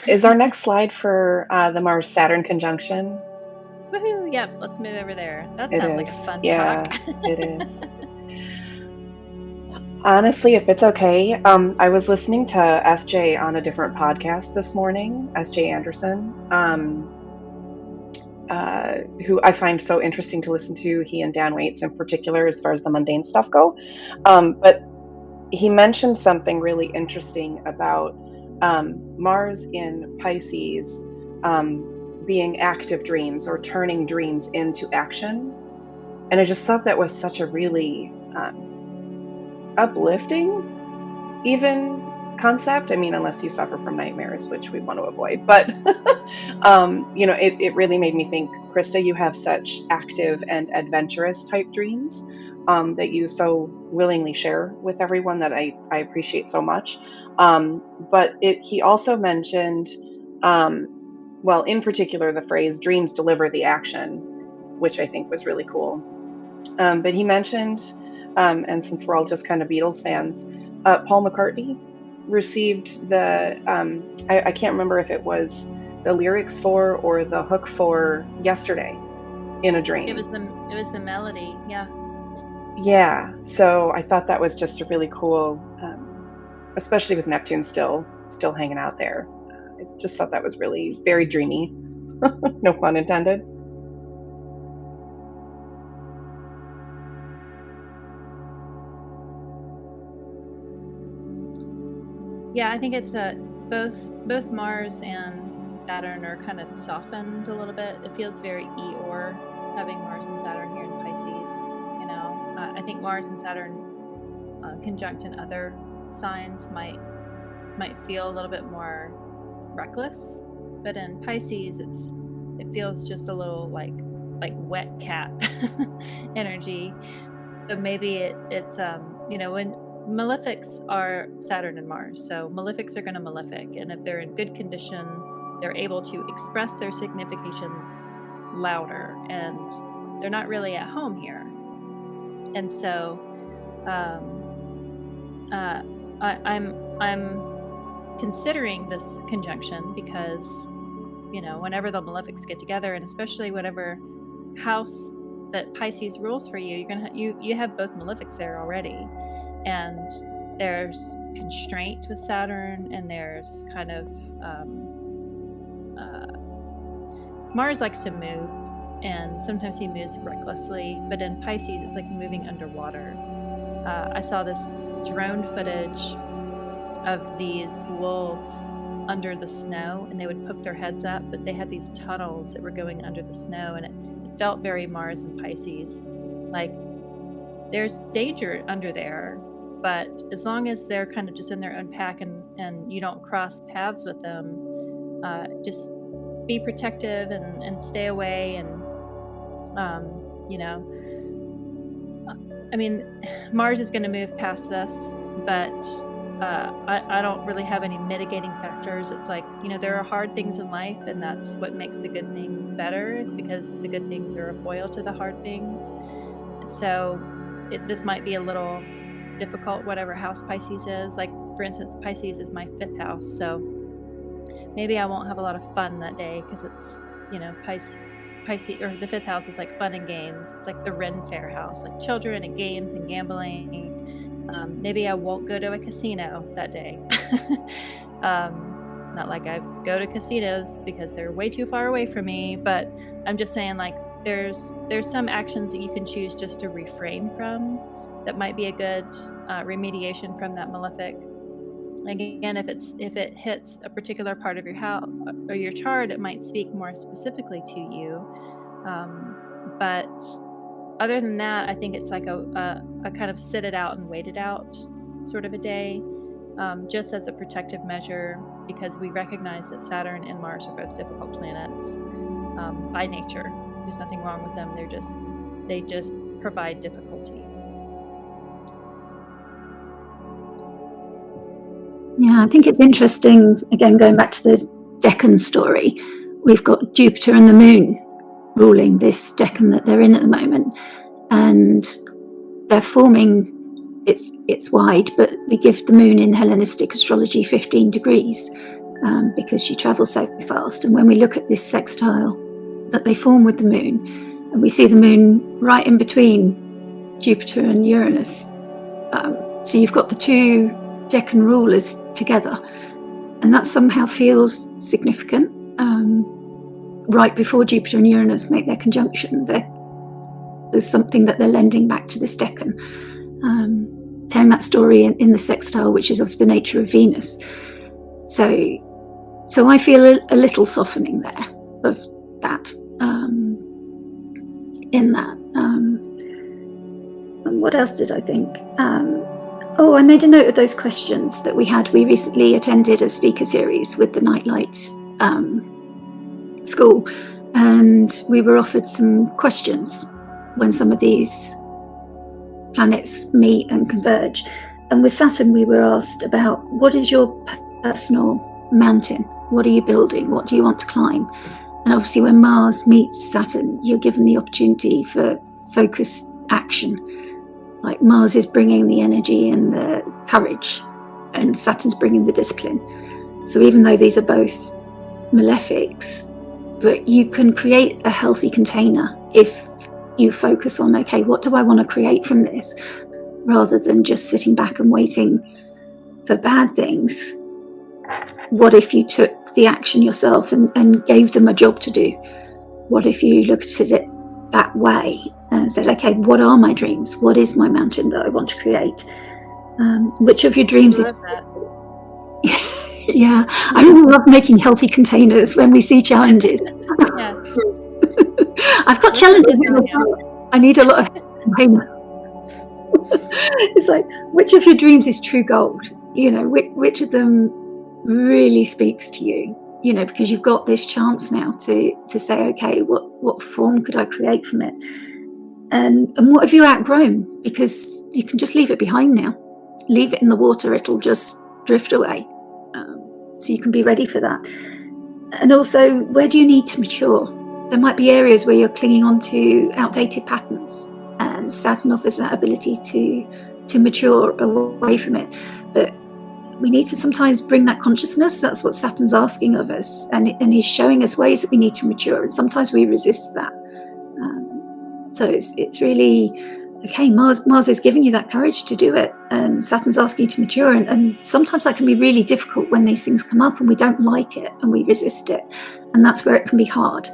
Is our next slide for the Mars-Saturn conjunction? Woohoo! Yep, let's move over there. That It sounds like a is. fun talk. Yeah, it is. Honestly, if it's okay, I was listening to SJ on a different podcast this morning, SJ Anderson, who I find so interesting to listen to, he and Dan Waits in particular, as far as the mundane stuff go. But he mentioned something really interesting about Mars in Pisces being active dreams or turning dreams into action. And I just thought that was such a really uplifting, even concept. I mean, unless you suffer from nightmares, which we want to avoid. But, it really made me think, Krista, you have such active and adventurous type dreams that you so willingly share with everyone that I appreciate so much. But he also mentioned, well, in particular, the phrase dreams deliver the action, which I think was really cool. But he mentioned, and since we're all just kind of Beatles fans, Paul McCartney received the, I can't remember if it was the lyrics for or the hook for Yesterday in a dream. It was the melody, yeah. Yeah, so I thought that was just a really cool, especially with Neptune still hanging out there. I just thought that was really very dreamy. No pun intended. Yeah, I think it's both Mars and Saturn are kind of softened a little bit. It feels very Eeyore having Mars and Saturn here in Pisces. I think Mars and Saturn conjunct in other signs might feel a little bit more reckless, but in Pisces it feels just a little like wet cat energy. So maybe it's when malefics are Saturn and Mars, so malefics are going to malefic, and if they're in good condition, they're able to express their significations louder, and they're not really at home here. And so I'm considering this conjunction because whenever the malefics get together, and especially whatever house that Pisces rules for you, you have both malefics there already. And there's constraint with Saturn, and there's kind of Mars likes to move, and sometimes he moves recklessly, but in Pisces it's like moving underwater. I saw this drone footage of these wolves under the snow, and they would poke their heads up, but they had these tunnels that were going under the snow, and it felt very Mars and Pisces. Like there's danger under there, but as long as they're kind of just in their own pack and you don't cross paths with them, just be protective and stay away. And I mean, Mars is going to move past this, but I don't really have any mitigating factors. It's like, there are hard things in life, and that's what makes the good things better, is because the good things are a foil to the hard things. So this might be a little difficult, whatever house Pisces is. Like, for instance, Pisces is my 5th house, so maybe I won't have a lot of fun that day because it's, Pisces, or the 5th house is like fun and games. It's like the Ren Fair house, like children and games and gambling. Maybe I won't go to a casino that day. Not like I go to casinos because they're way too far away from me, but I'm just saying, like, there's some actions that you can choose just to refrain from that might be a good remediation from that malefic. Again, if it hits a particular part of your house or your chart, it might speak more specifically to you. But other than that, I think it's like a kind of sit it out and wait it out sort of a day, just as a protective measure, because we recognize that Saturn and Mars are both difficult planets by nature. There's nothing wrong with them. They just provide difficulty. Yeah, I think it's interesting, again, going back to the Decan story, we've got Jupiter and the Moon ruling this Decan that they're in at the moment, and they're forming, it's wide, but we give the Moon in Hellenistic astrology 15 degrees, because she travels so fast. And when we look at this sextile that they form with the moon, and we see the moon right in between Jupiter and Uranus, so you've got the two Decan rulers together, and that somehow feels significant. Right before Jupiter and Uranus make their conjunction, there's something that they're lending back to this Decan, telling that story in the sextile, which is of the nature of Venus. So I feel a little softening there of that, in that. And what else did I think? I made a note of those questions that we had. We recently attended a speaker series with the Nightlight school, and we were offered some questions when some of these planets meet and converge. And with Saturn, we were asked about, what is your personal mountain? What are you building? What do you want to climb? And obviously when Mars meets Saturn, you're given the opportunity for focused action. Like Mars is bringing the energy and the courage, and Saturn's bringing the discipline. So even though these are both malefics, but you can create a healthy container if you focus on, okay, what do I want to create from this? Rather than just sitting back and waiting for bad things. What if you took the action yourself and gave them a job to do? What if you looked at it that way and said, okay, what are my dreams? What is my mountain that I want to create? Which of your dreams I love that. Yeah, I really love making healthy containers when we see challenges. Yeah. I've got challenges. I need a lot of containers. It's like, which of your dreams is true gold? You know, which of them really speaks to you? You know, because you've got this chance now to say, okay, what form could I create from it? And what have you outgrown? Because you can just leave it behind now. Leave it in the water, it'll just drift away. So you can be ready for that. And also, where do you need to mature? There might be areas where you're clinging on to outdated patterns, and Saturn offers that ability to mature away from it. But we need to sometimes bring that consciousness. That's what Saturn's asking of us, and he's showing us ways that we need to mature, and sometimes we resist that. So it's really, okay, Mars is giving you that courage to do it, and Saturn's asking you to mature, and sometimes that can be really difficult when these things come up and we don't like it and we resist it, and that's where it can be hard.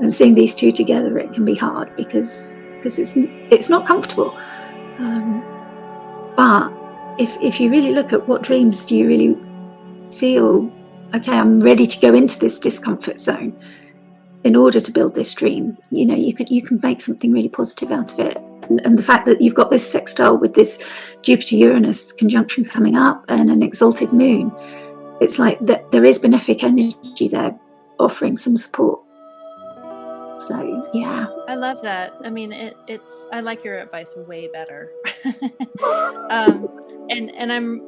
And seeing these two together, it can be hard because it's not comfortable. But if you really look at what dreams do you really feel, okay, I'm ready to go into this discomfort zone in order to build this dream, you know, you can make something really positive out of it. And the fact that you've got this sextile with this Jupiter-Uranus conjunction coming up and an exalted moon, it's like that there is benefic energy there offering some support. So yeah, I love that. I mean, I like your advice way better. And I'm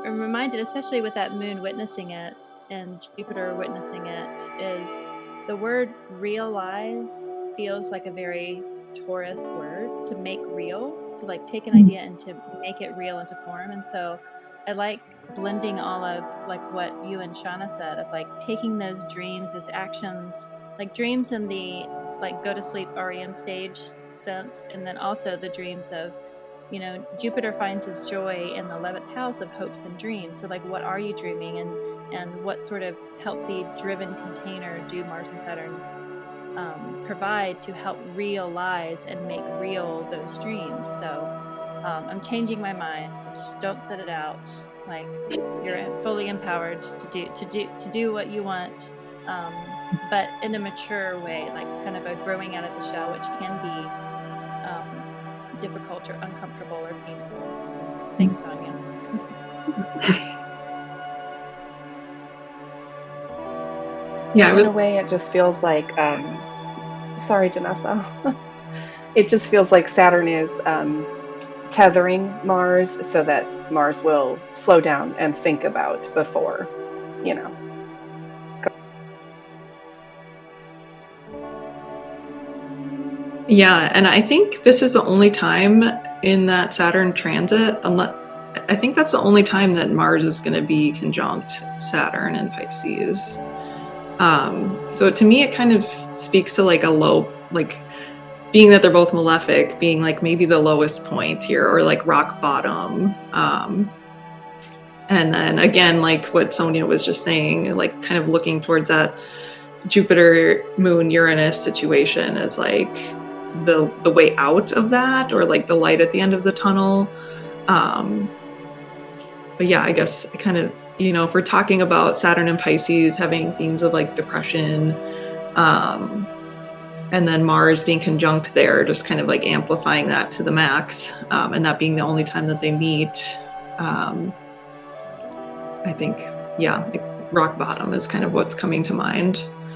reminded, especially with that moon witnessing it and Jupiter witnessing it, is the word realize feels like a very Taurus word, to make real, to like take an idea and to make it real into form. And so I like blending all of like what you and Shauna said of like taking those dreams, those actions, like dreams in the like go to sleep REM stage sense, and then also the dreams of, you know, Jupiter finds his joy in the 11th house of hopes and dreams. So like, what are you dreaming, and what sort of healthy driven container do Mars and Saturn provide to help realize and make real those dreams? So I'm changing my mind. Don't set it out. Like, you're fully empowered to do what you want, but in a mature way, like kind of a growing out of the shell, which can be difficult or uncomfortable or painful. Thanks, Sonia. Yeah, in a way, it just feels like, sorry, Janessa. It just feels like Saturn is tethering Mars so that Mars will slow down and think about before, you know. Yeah, and I think this is the only time in that Saturn transit, I think that's the only time that Mars is going to be conjunct Saturn in Pisces. So to me, it kind of speaks to like a low, like being that they're both malefic, being like maybe the lowest point here, or like rock bottom. And then again, like what Sonia was just saying, like kind of looking towards that Jupiter, Moon, Uranus situation as like the way out of that, or like the light at the end of the tunnel. But yeah, I guess I kind of, you know, if we're talking about Saturn and Pisces having themes of like depression, and then Mars being conjunct there, just kind of like amplifying that to the max, and that being the only time that they meet, I think, yeah, like rock bottom is kind of what's coming to mind.